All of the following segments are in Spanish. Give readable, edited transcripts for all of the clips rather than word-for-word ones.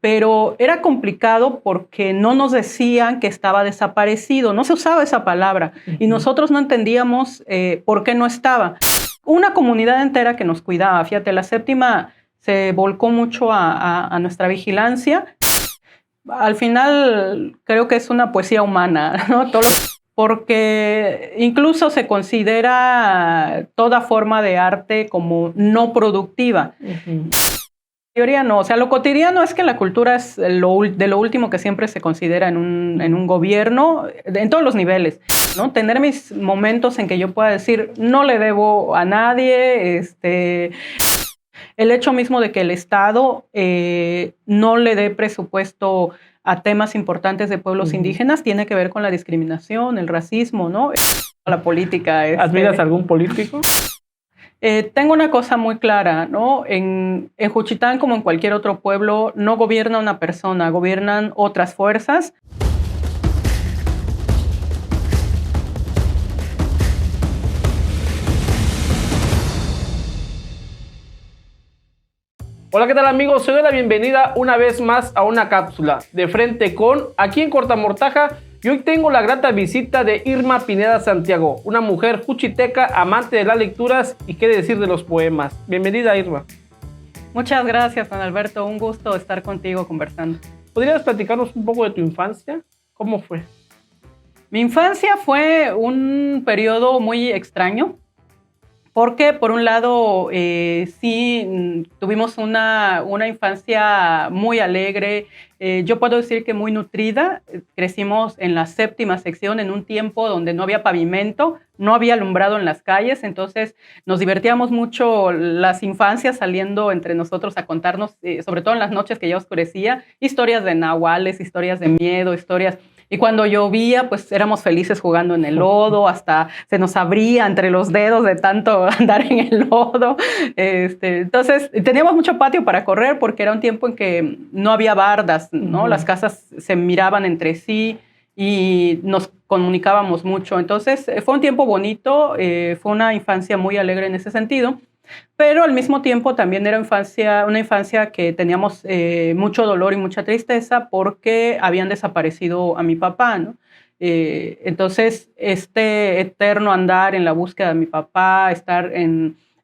pero era complicado porque no nos decían que estaba desaparecido, no se usaba esa palabra y nosotros no entendíamos por qué no estaba. Una comunidad entera que nos cuidaba, fíjate, la séptima se volcó mucho a nuestra vigilancia. Al final creo que es una poesía humana, ¿no? Porque incluso se considera toda forma de arte como no productiva. La mayoría no, o sea, lo cotidiano es que la cultura es de lo último que siempre se considera en un gobierno, en todos los niveles, ¿no? Tener mis momentos en que yo pueda decir, no le debo a nadie, el hecho mismo de que el Estado no le dé presupuesto a temas importantes de pueblos indígenas tiene que ver con la discriminación, el racismo, ¿no? La política. ¿Admiras a algún político? Tengo una cosa muy clara, ¿no? En Juchitán, como en cualquier otro pueblo, no gobierna una persona, gobiernan otras fuerzas. Hola, ¿qué tal amigos? Te doy la bienvenida una vez más a una cápsula de Frente con, aquí en Cortamortaja, y hoy tengo la grata visita de Irma Pineda Santiago, una mujer juchiteca, amante de las lecturas y qué decir de los poemas. Bienvenida, Irma. Muchas gracias, Juan Alberto, un gusto estar contigo conversando. ¿Podrías platicarnos un poco de tu infancia? ¿Cómo fue? Mi infancia fue un periodo muy extraño. Porque, por un lado, sí tuvimos una infancia muy alegre, yo puedo decir que muy nutrida. Crecimos en la séptima sección en un tiempo donde no había pavimento, no había alumbrado en las calles, entonces nos divertíamos mucho las infancias saliendo entre nosotros a contarnos, sobre todo en las noches que ya oscurecía, historias de nahuales, historias de miedo, historias... Y cuando llovía, pues éramos felices jugando en el lodo, hasta se nos abría entre los dedos de tanto andar en el lodo. Entonces, teníamos mucho patio para correr porque era un tiempo en que no había bardas, ¿no? Las casas se miraban entre sí y nos comunicábamos mucho. Entonces, fue un tiempo bonito, fue una infancia muy alegre en ese sentido. Pero al mismo tiempo también era una infancia que teníamos mucho dolor y mucha tristeza porque habían desaparecido a mi papá, ¿no? Entonces, este eterno andar en la búsqueda de mi papá,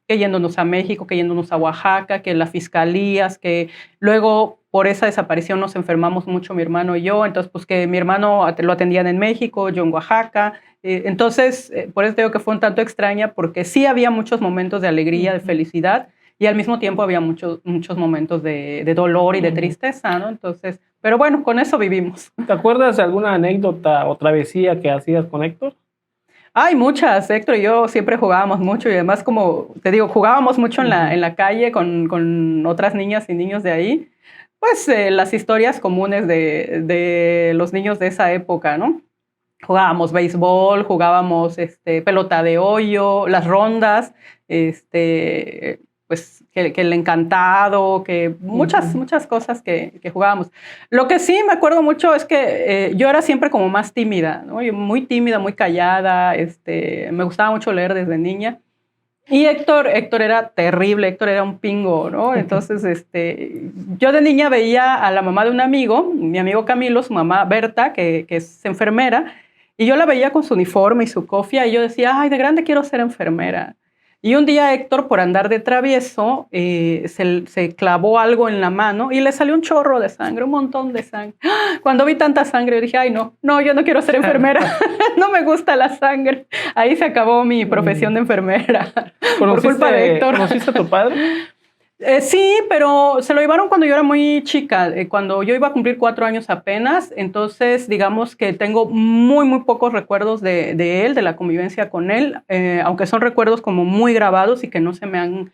que yéndonos a México, que yéndonos a Oaxaca, que las fiscalías, que luego por esa desaparición nos enfermamos mucho mi hermano y yo, entonces pues que mi hermano lo atendían en México, yo en Oaxaca. Entonces, por eso digo que fue un tanto extraña, porque sí había muchos momentos de alegría, de felicidad, y al mismo tiempo había muchos momentos de dolor y de tristeza, ¿no? Entonces, pero bueno, con eso vivimos. ¿Te acuerdas de alguna anécdota o travesía que hacías con Héctor? Hay muchas, Héctor y yo siempre jugábamos mucho, y además, como te digo, jugábamos mucho en la calle con otras niñas y niños de ahí, pues las historias comunes de los niños de esa época, ¿no? Jugábamos béisbol, jugábamos pelota de hoyo, las rondas, pues que el encantado, que muchas cosas que jugábamos. Lo que sí me acuerdo mucho es que yo era siempre como más tímida, ¿no? Yo muy tímida, muy callada, me gustaba mucho leer desde niña. Y Héctor era terrible, Héctor era un pingo, ¿no? Entonces, yo de niña veía a la mamá de un amigo, mi amigo Camilo, su mamá Berta, que es enfermera, y yo la veía con su uniforme y su cofia, y yo decía, ay, de grande quiero ser enfermera. Y un día Héctor, por andar de travieso, se clavó algo en la mano y le salió un chorro de sangre, un montón de sangre. Cuando vi tanta sangre, yo dije, ay, no, yo no quiero ser enfermera, no me gusta la sangre. Ahí se acabó mi profesión de enfermera, por culpa de Héctor. ¿Conociste a tu padre? Sí, pero se lo llevaron cuando yo era muy chica, cuando yo iba a cumplir 4 años apenas. Entonces, digamos que tengo muy pocos recuerdos de él, de la convivencia con él, aunque son recuerdos como muy grabados y que no se me han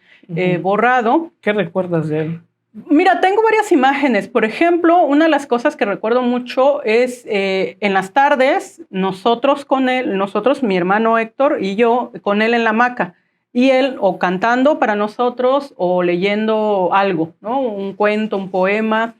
borrado. ¿Qué recuerdas de él? Mira, tengo varias imágenes. Por ejemplo, una de las cosas que recuerdo mucho es en las tardes, nosotros, mi hermano Héctor y yo, con él en la hamaca. Y él o cantando para nosotros o leyendo algo, ¿no? Un cuento, un poema.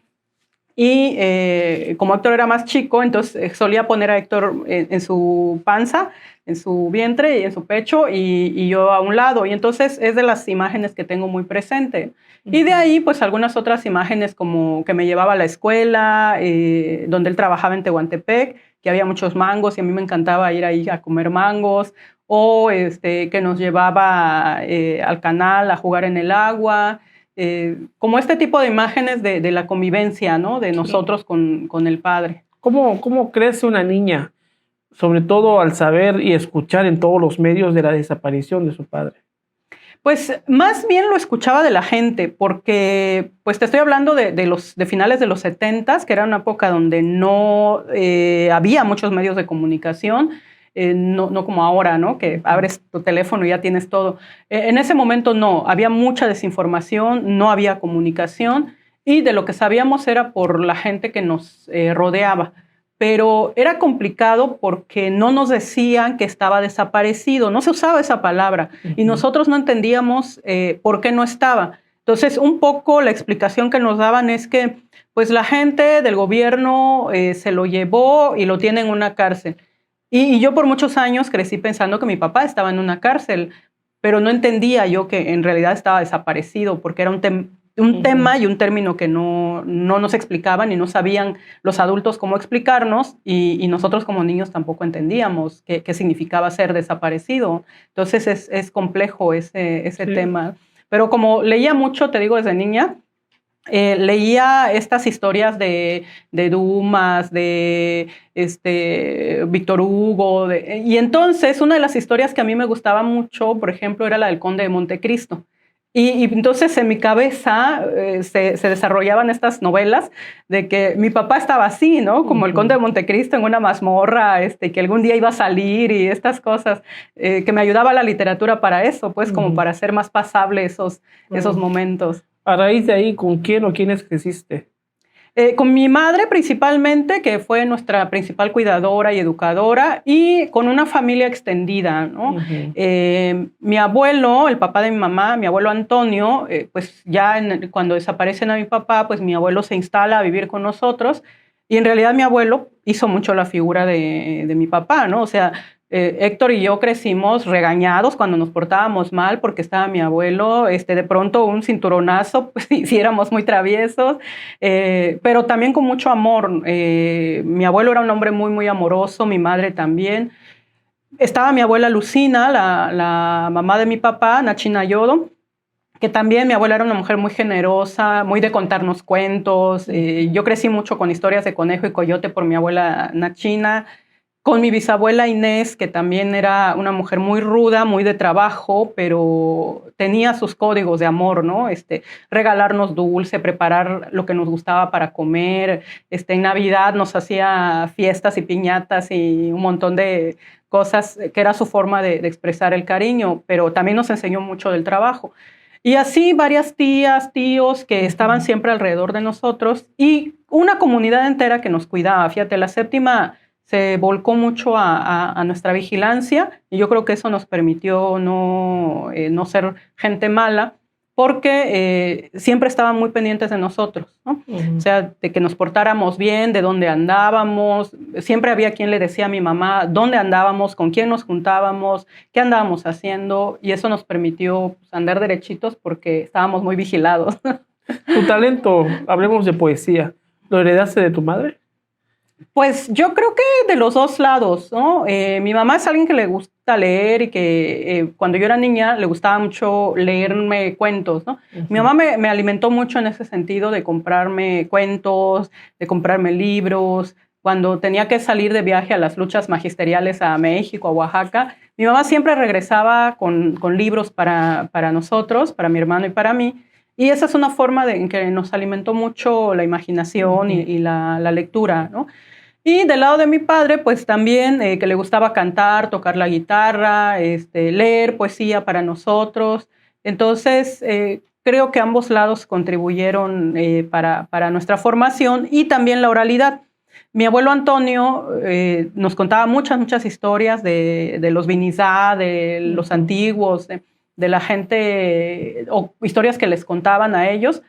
y como Héctor era más chico, entonces solía poner a Héctor en su panza, en su vientre y en su pecho y yo a un lado. Y entonces es de las imágenes que tengo muy presente. Y de ahí, pues algunas otras imágenes como que me llevaba a la escuela, donde él trabajaba en Tehuantepec, que había muchos mangos y a mí me encantaba ir ahí a comer mangos, o que nos llevaba al canal a jugar en el agua, como este tipo de imágenes de la convivencia, ¿no? De nosotros con el padre. ¿Cómo crece una niña, sobre todo al saber y escuchar en todos los medios de la desaparición de su padre? Pues más bien lo escuchaba de la gente, porque pues te estoy hablando de finales de los 70s, que era una época donde no había muchos medios de comunicación, no como ahora, ¿no? Que abres tu teléfono y ya tienes todo. En ese momento no, había mucha desinformación, no había comunicación y de lo que sabíamos era por la gente que nos rodeaba. Pero era complicado porque no nos decían que estaba desaparecido, no se usaba esa palabra y nosotros no entendíamos por qué no estaba. Entonces, un poco la explicación que nos daban es que pues la gente del gobierno se lo llevó y lo tiene en una cárcel. Y yo por muchos años crecí pensando que mi papá estaba en una cárcel, pero no entendía yo que en realidad estaba desaparecido porque era un tema y un término que no nos explicaban y no sabían los adultos cómo explicarnos y nosotros como niños tampoco entendíamos qué significaba ser desaparecido. Entonces es complejo ese tema. Pero como leía mucho, te digo, desde niña, leía estas historias de Dumas, de Víctor Hugo, y entonces una de las historias que a mí me gustaba mucho, por ejemplo, era la del Conde de Montecristo. Y entonces en mi cabeza se desarrollaban estas novelas de que mi papá estaba así, ¿no? Como el Conde de Montecristo en una mazmorra, que algún día iba a salir y estas cosas, que me ayudaba la literatura para eso, pues como para hacer más pasable esos momentos. A raíz de ahí, ¿con quién o quiénes creciste? Con mi madre principalmente, que fue nuestra principal cuidadora y educadora, y con una familia extendida, ¿no? Mi abuelo, el papá de mi mamá, mi abuelo Antonio, pues ya cuando desaparecen a mi papá, pues mi abuelo se instala a vivir con nosotros, y en realidad mi abuelo hizo mucho la figura de mi papá, ¿no? O sea, Héctor y yo crecimos regañados cuando nos portábamos mal porque estaba mi abuelo, de pronto un cinturonazo, pues si éramos muy traviesos, pero también con mucho amor. Mi abuelo era un hombre muy, muy amoroso, mi madre también. Estaba mi abuela Lucina, la mamá de mi papá, Nachina Yodo, que también mi abuela era una mujer muy generosa, muy de contarnos cuentos. Yo crecí mucho con historias de conejo y coyote por mi abuela Nachina. Con mi bisabuela Inés, que también era una mujer muy ruda, muy de trabajo, pero tenía sus códigos de amor, ¿no? Regalarnos dulce, preparar lo que nos gustaba para comer. En Navidad nos hacía fiestas y piñatas y un montón de cosas que era su forma de expresar el cariño, pero también nos enseñó mucho del trabajo. Y así varias tías, tíos que estaban siempre alrededor de nosotros y una comunidad entera que nos cuidaba. Fíjate, la séptima se volcó mucho a nuestra vigilancia y yo creo que eso nos permitió no ser gente mala porque siempre estaban muy pendientes de nosotros, ¿no? O sea, de que nos portáramos bien, de dónde andábamos. Siempre había quien le decía a mi mamá dónde andábamos, con quién nos juntábamos, qué andábamos haciendo y eso nos permitió pues, andar derechitos porque estábamos muy vigilados. Tu talento, hablemos de poesía, ¿lo heredaste de tu madre? Pues yo creo que de los dos lados, ¿no? Mi mamá es alguien que le gusta leer y que cuando yo era niña le gustaba mucho leerme cuentos, ¿no? Mi mamá me alimentó mucho en ese sentido de comprarme cuentos, de comprarme libros. Cuando tenía que salir de viaje a las luchas magisteriales a México, a Oaxaca, mi mamá siempre regresaba con libros para nosotros, para mi hermano y para mí. Y esa es una forma en que nos alimentó mucho la imaginación y la lectura, ¿no? Y del lado de mi padre, pues también que le gustaba cantar, tocar la guitarra, leer poesía para nosotros. Entonces, creo que ambos lados contribuyeron para nuestra formación y también la oralidad. Mi abuelo Antonio nos contaba muchas historias de los Vinizá, de los antiguos, de la gente, o historias que les contaban a ellos.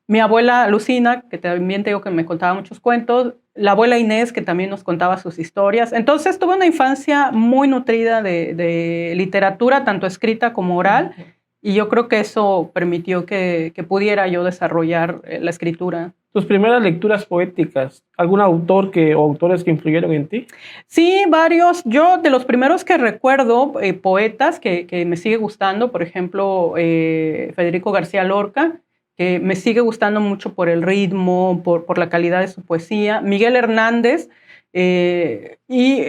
mi abuela Lucina, que también te digo que me contaba muchos cuentos, la abuela Inés, que también nos contaba sus historias. Entonces tuve una infancia muy nutrida de literatura, tanto escrita como oral, y yo creo que eso permitió que pudiera yo desarrollar la escritura. Tus primeras lecturas poéticas, ¿algún autor o autores que influyeron en ti? Sí, varios. Yo de los primeros que recuerdo, poetas que me sigue gustando, por ejemplo, Federico García Lorca, que me sigue gustando mucho por el ritmo, por la calidad de su poesía. Miguel Hernández y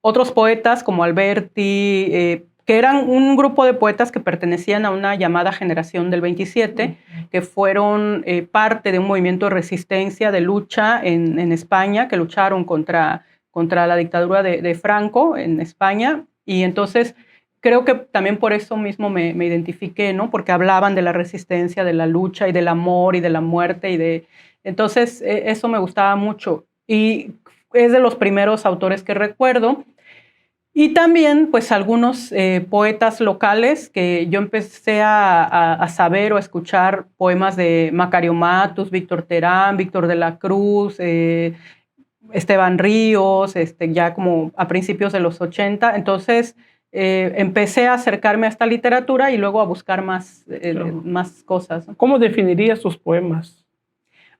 otros poetas como Alberti, que eran un grupo de poetas que pertenecían a una llamada generación del 27, que fueron parte de un movimiento de resistencia, de lucha en España, que lucharon contra la dictadura de Franco en España. Y entonces creo que también por eso mismo me identifiqué, ¿no? Porque hablaban de la resistencia, de la lucha y del amor y de la muerte. Entonces eso me gustaba mucho. Y es de los primeros autores que recuerdo. Y también, pues, algunos poetas locales que yo empecé a saber o a escuchar poemas de Macario Matus, Víctor Terán, Víctor de la Cruz, Esteban Ríos, ya como a principios de los 80. Entonces, empecé a acercarme a esta literatura y luego a buscar más cosas. ¿Cómo definirías tus poemas?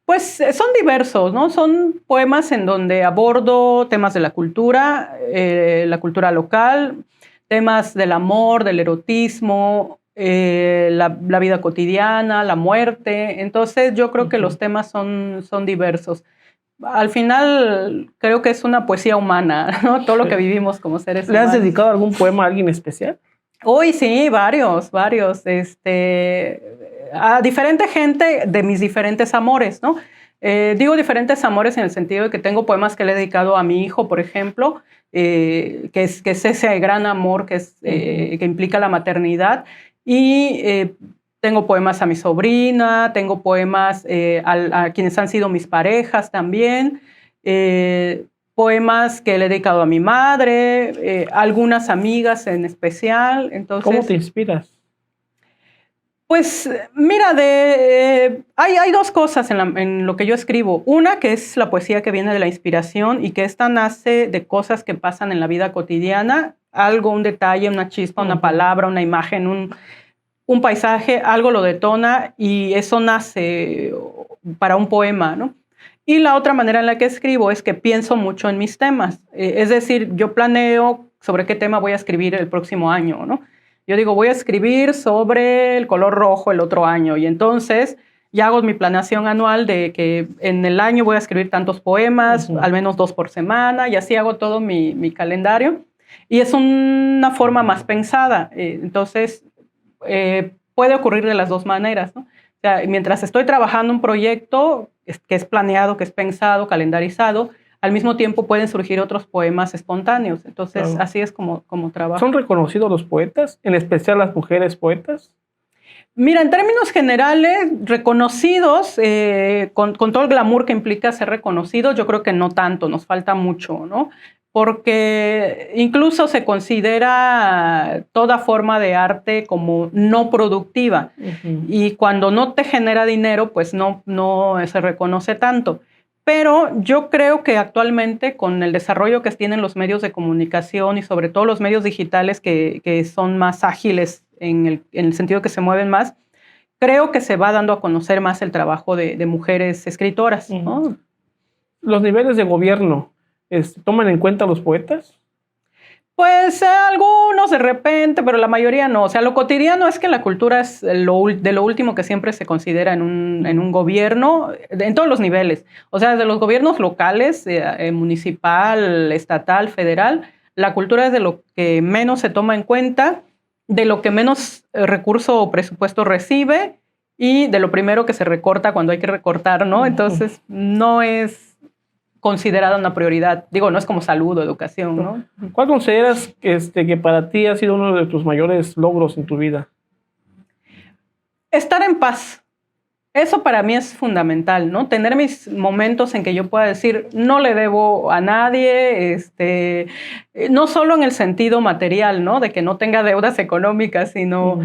Pues son diversos, ¿no? Son poemas en donde abordo temas de la cultura local, temas del amor, del erotismo, la vida cotidiana, la muerte. Entonces yo creo que los temas son diversos. Al final creo que es una poesía humana, ¿no? Todo lo que vivimos como seres humanos. ¿Le has dedicado algún poema a alguien especial? Uy, sí, varios. A diferente gente de mis diferentes amores, ¿no? Digo diferentes amores en el sentido de que tengo poemas que le he dedicado a mi hijo, por ejemplo, que es ese gran amor que implica la maternidad. Y tengo poemas a mi sobrina, tengo poemas a quienes han sido mis parejas también, poemas que le he dedicado a mi madre, algunas amigas en especial. Entonces, ¿cómo te inspiras? Pues mira, hay dos cosas en lo que yo escribo. Una que es la poesía que viene de la inspiración y que esta nace de cosas que pasan en la vida cotidiana, algo, un detalle, una chispa, una palabra, una imagen, un paisaje, algo lo detona y eso nace para un poema, ¿no? Y la otra manera en la que escribo es que pienso mucho en mis temas. Es decir, yo planeo sobre qué tema voy a escribir el próximo año, ¿no? Yo digo, voy a escribir sobre el color rojo el otro año y entonces ya hago mi planeación anual de que en el año voy a escribir tantos poemas, al menos 2 por semana, y así hago todo mi calendario. Y es una forma más pensada. Entonces, puede ocurrir de las dos maneras, ¿no? O sea, mientras estoy trabajando un proyecto que es planeado, que es pensado, calendarizado, al mismo tiempo pueden surgir otros poemas espontáneos. Entonces, claro, así es como trabajo. ¿Son reconocidos los poetas, en especial las mujeres poetas? Mira, en términos generales, reconocidos, con todo el glamour que implica ser reconocidos, yo creo que no tanto, nos falta mucho, ¿no? Porque incluso se considera toda forma de arte como no productiva. Y cuando no te genera dinero, pues no se reconoce tanto. Pero yo creo que actualmente con el desarrollo que tienen los medios de comunicación y sobre todo los medios digitales que son más ágiles en el sentido que se mueven más, creo que se va dando a conocer más el trabajo de mujeres escritoras, ¿no? ¿Los niveles de gobierno toman en cuenta a los poetas? Pues algunos de repente, pero la mayoría no. O sea, lo cotidiano es que la cultura es de lo último que siempre se considera en un gobierno, en todos los niveles. O sea, desde los gobiernos locales, municipal, estatal, federal, la cultura es de lo que menos se toma en cuenta, de lo que menos recurso o presupuesto recibe y de lo primero que se recorta cuando hay que recortar, ¿no? Entonces, no es considerada una prioridad. Digo, no es como salud o educación, ¿no? ¿Cuál consideras que para ti ha sido uno de tus mayores logros en tu vida? Estar en paz. Eso para mí es fundamental, ¿no? Tener mis momentos en que yo pueda decir, no le debo a nadie, no solo en el sentido material, ¿no? De que no tenga deudas económicas, sino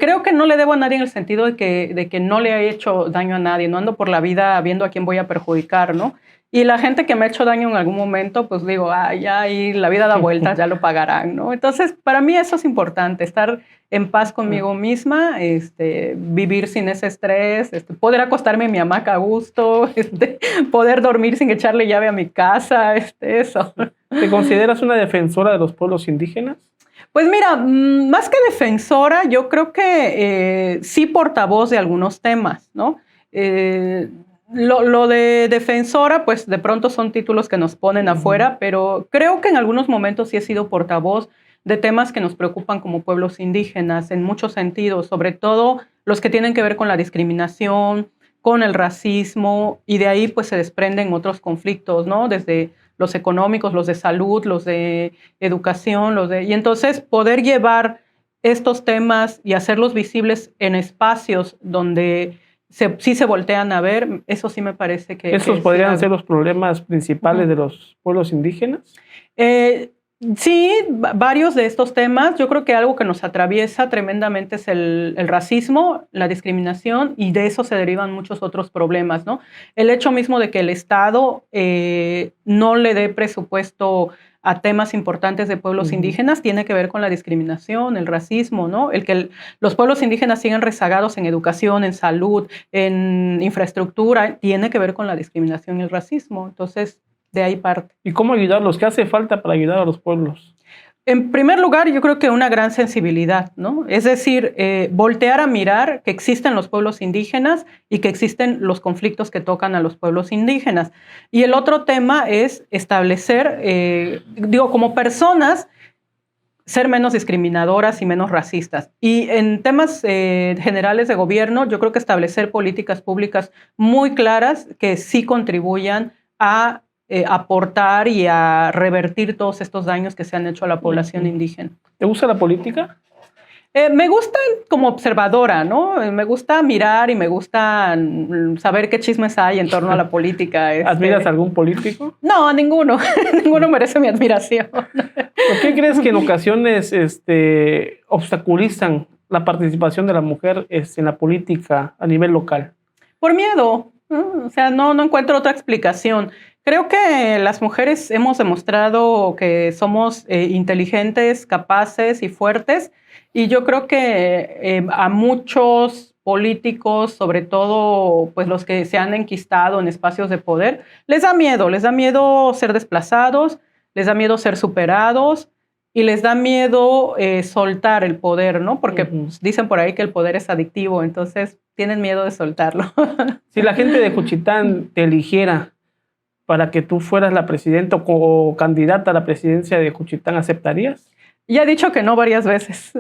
creo que no le debo a nadie en el sentido de que no le he hecho daño a nadie, no ando por la vida viendo a quién voy a perjudicar, ¿no? Y la gente que me ha hecho daño en algún momento, pues digo, ya ahí la vida da vueltas, ya lo pagarán, ¿no? Entonces, para mí eso es importante, estar en paz conmigo misma, vivir sin ese estrés, poder acostarme en mi hamaca a gusto, poder dormir sin echarle llave a mi casa, eso. ¿Te consideras una defensora de los pueblos indígenas? Pues mira, más que defensora, yo creo que sí portavoz de algunos temas, ¿no? Lo de defensora, pues de pronto son títulos que nos ponen afuera, pero creo que en algunos momentos sí he sido portavoz de temas que nos preocupan como pueblos indígenas en muchos sentidos, sobre todo los que tienen que ver con la discriminación, con el racismo, y de ahí pues se desprenden otros conflictos, ¿no? Desde los económicos, los de salud, los de educación, y entonces poder llevar estos temas y hacerlos visibles en espacios donde sí se voltean a ver, eso sí me parece que... ¿Esos podrían ser los problemas principales de los pueblos indígenas? Sí, varios de estos temas. Yo creo que algo que nos atraviesa tremendamente es el racismo, la discriminación, y de eso se derivan muchos otros problemas, ¿no? El hecho mismo de que el Estado no le dé presupuesto a temas importantes de pueblos indígenas tiene que ver con la discriminación, el racismo, ¿no? El que los pueblos indígenas siguen rezagados en educación, en salud, en infraestructura, tiene que ver con la discriminación y el racismo. Entonces, de ahí parte. ¿Y cómo ayudarlos? ¿Qué hace falta para ayudar a los pueblos? En primer lugar, yo creo que una gran sensibilidad, ¿no? Es decir, voltear a mirar que existen los pueblos indígenas y que existen los conflictos que tocan a los pueblos indígenas. Y el otro tema es establecer, como personas, ser menos discriminadoras y menos racistas. Y en temas generales de gobierno, yo creo que establecer políticas públicas muy claras que sí contribuyan a aportar y a revertir todos estos daños que se han hecho a la población indígena. ¿Te gusta la política? Me gusta como observadora, ¿no? Me gusta mirar y me gusta saber qué chismes hay en torno a la política. ¿Admiras a algún político? No, a ninguno. Ninguno merece mi admiración. ¿Por qué crees que en ocasiones obstaculizan la participación de la mujer en la política a nivel local? Por miedo, ¿no? O sea, no encuentro otra explicación. Creo que las mujeres hemos demostrado que somos inteligentes, capaces y fuertes, y yo creo que a muchos políticos, sobre todo pues los que se han enquistado en espacios de poder, les da miedo ser desplazados, les da miedo ser superados y les da miedo soltar el poder, ¿no? Porque pues, dicen por ahí que el poder es adictivo, entonces tienen miedo de soltarlo. Si la gente de Juchitán te eligiera para que tú fueras la presidenta o candidata a la presidencia de Juchitán, ¿aceptarías? Ya he dicho que no varias veces.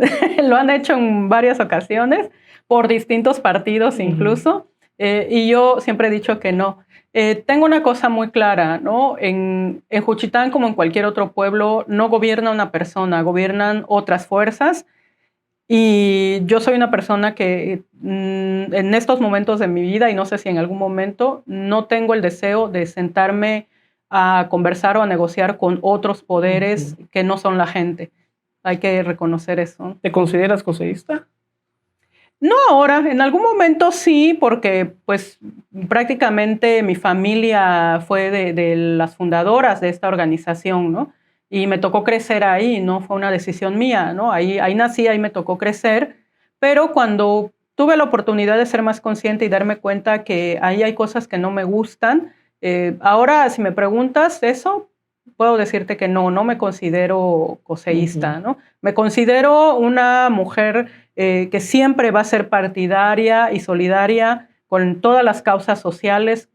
Lo han hecho en varias ocasiones, por distintos partidos incluso, y yo siempre he dicho que no. Tengo una cosa muy clara, ¿no? En Juchitán, como en cualquier otro pueblo, no gobierna una persona, gobiernan otras fuerzas. Y yo soy una persona que en estos momentos de mi vida, y no sé si en algún momento, no tengo el deseo de sentarme a conversar o a negociar con otros poderes que no son la gente. Hay que reconocer eso. ¿Te consideras coseísta? No ahora, en algún momento sí, porque pues prácticamente mi familia fue de las fundadoras de esta organización, ¿no? Y me tocó crecer ahí, no fue una decisión mía, ¿no? Ahí nací, ahí me tocó crecer, pero cuando tuve la oportunidad de ser más consciente y darme cuenta que ahí hay cosas que no me gustan, ahora si me preguntas eso, puedo decirte que no me considero coseísta, ¿no? Me considero una mujer que siempre va a ser partidaria y solidaria con todas las causas sociales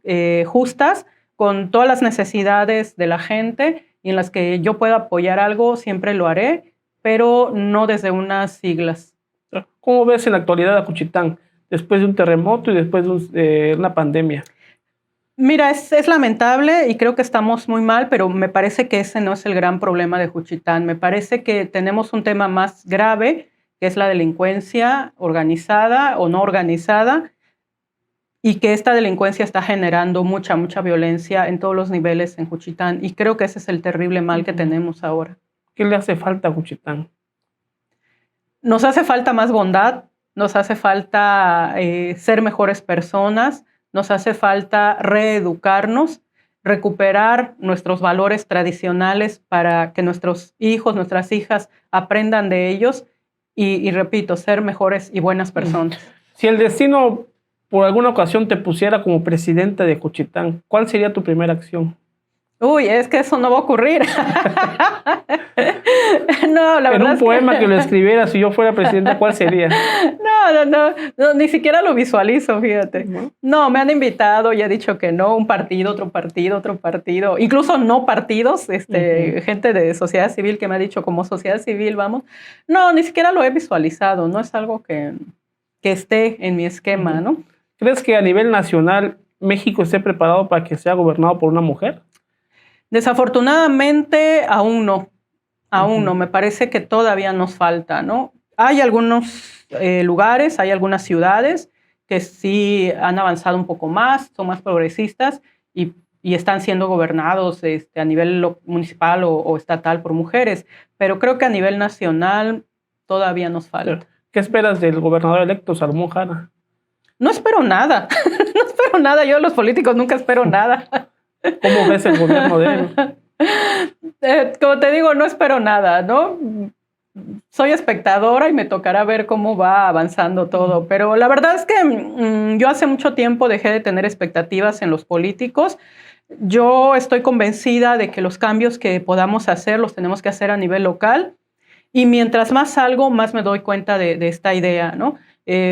justas, con todas las necesidades de la gente, y en las que yo pueda apoyar algo, siempre lo haré, pero no desde unas siglas. ¿Cómo ves en la actualidad a Juchitán, después de un terremoto y después de una pandemia? Mira, es lamentable y creo que estamos muy mal, pero me parece que ese no es el gran problema de Juchitán. Me parece que tenemos un tema más grave, que es la delincuencia organizada o no organizada, y que esta delincuencia está generando mucha violencia en todos los niveles en Juchitán. Y creo que ese es el terrible mal que tenemos ahora. ¿Qué le hace falta a Juchitán? Nos hace falta más bondad, nos hace falta ser mejores personas, nos hace falta reeducarnos, recuperar nuestros valores tradicionales para que nuestros hijos, nuestras hijas aprendan de ellos y repito, ser mejores y buenas personas. Si el destino por alguna ocasión te pusiera como presidenta de Juchitán, ¿cuál sería tu primera acción? Uy, es que eso no va a ocurrir. No, la verdad. En un poema que lo escribiera, si yo fuera presidenta, ¿cuál sería? No, ni siquiera lo visualizo, fíjate. No, me han invitado y he dicho que no, un partido, otro partido, incluso no partidos, gente de sociedad civil que me ha dicho como sociedad civil, vamos. No, ni siquiera lo he visualizado, no es algo que esté en mi esquema, ¿no? ¿Crees que a nivel nacional México esté preparado para que sea gobernado por una mujer? Desafortunadamente, aún no. Me parece que todavía nos falta, ¿no? Hay algunos lugares, hay algunas ciudades que sí han avanzado un poco más, son más progresistas y están siendo gobernados a nivel municipal o estatal por mujeres, pero creo que a nivel nacional todavía nos falta. ¿Qué esperas del gobernador electo, Salomón Jara? No espero nada, no espero nada. Yo de los políticos nunca espero nada. ¿Cómo ves el gobierno de él? Como te digo, no espero nada, ¿no? Soy espectadora y me tocará ver cómo va avanzando todo, pero la verdad es que yo hace mucho tiempo dejé de tener expectativas en los políticos. Yo estoy convencida de que los cambios que podamos hacer los tenemos que hacer a nivel local y mientras más salgo, más me doy cuenta de esta idea, ¿no?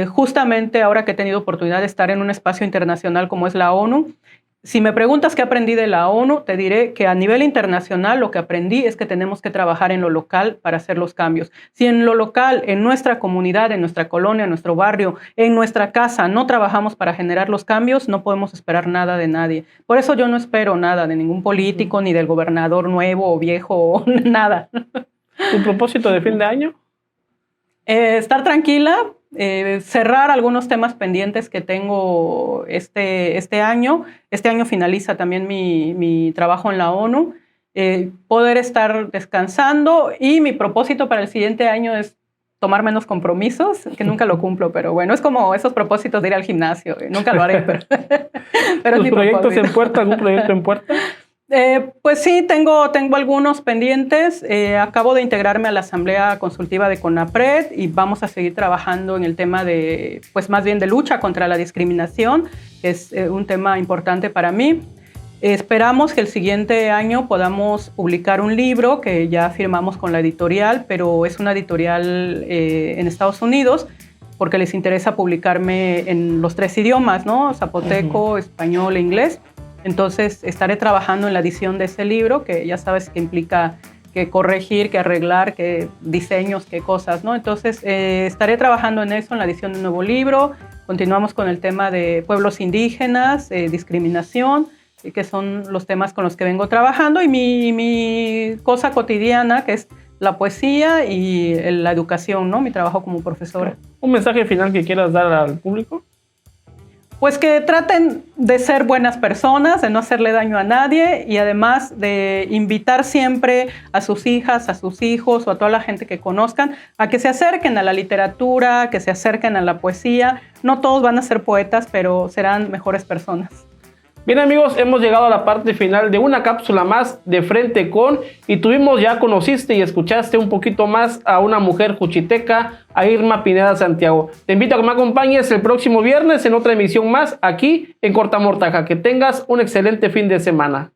Justamente ahora que he tenido oportunidad de estar en un espacio internacional como es la ONU, si me preguntas qué aprendí de la ONU, te diré que a nivel internacional lo que aprendí es que tenemos que trabajar en lo local para hacer los cambios. Si en lo local, en nuestra comunidad, en nuestra colonia, en nuestro barrio, en nuestra casa, no trabajamos para generar los cambios, no podemos esperar nada de nadie. Por eso yo no espero nada de ningún político, ni del gobernador nuevo o viejo, o nada. ¿Tu propósito de fin de año? Estar tranquila, cerrar algunos temas pendientes que tengo este año. Este año finaliza también mi trabajo en la ONU. Poder estar descansando y mi propósito para el siguiente año es tomar menos compromisos, que nunca lo cumplo, pero bueno, es como esos propósitos de ir al gimnasio. Nunca lo haré, pero ¿Tus proyectos en puerta? ¿Algún proyecto en puerta? Pues sí, tengo algunos pendientes. Acabo de integrarme a la Asamblea Consultiva de CONAPRED y vamos a seguir trabajando en el tema de, pues más bien de lucha contra la discriminación, que es un tema importante para mí. Esperamos que el siguiente año podamos publicar un libro que ya firmamos con la editorial, pero es una editorial en Estados Unidos porque les interesa publicarme en los 3 idiomas, ¿no? Zapoteco, español e inglés. Entonces estaré trabajando en la edición de ese libro, que ya sabes que implica que corregir, que arreglar, que diseños, que cosas, ¿no? Entonces estaré trabajando en eso, en la edición de un nuevo libro. Continuamos con el tema de pueblos indígenas, discriminación, que son los temas con los que vengo trabajando, y mi cosa cotidiana, que es la poesía y la educación, ¿no? Mi trabajo como profesora. ¿Un mensaje final que quieras dar al público? Pues que traten de ser buenas personas, de no hacerle daño a nadie y además de invitar siempre a sus hijas, a sus hijos o a toda la gente que conozcan a que se acerquen a la literatura, que se acerquen a la poesía. No todos van a ser poetas, pero serán mejores personas. Bien amigos, hemos llegado a la parte final de una cápsula más de Frente con, y conociste y escuchaste un poquito más a una mujer juchiteca, a Irma Pineda Santiago. Te invito a que me acompañes el próximo viernes en otra emisión más aquí en Corta Mortaja. Que tengas un excelente fin de semana.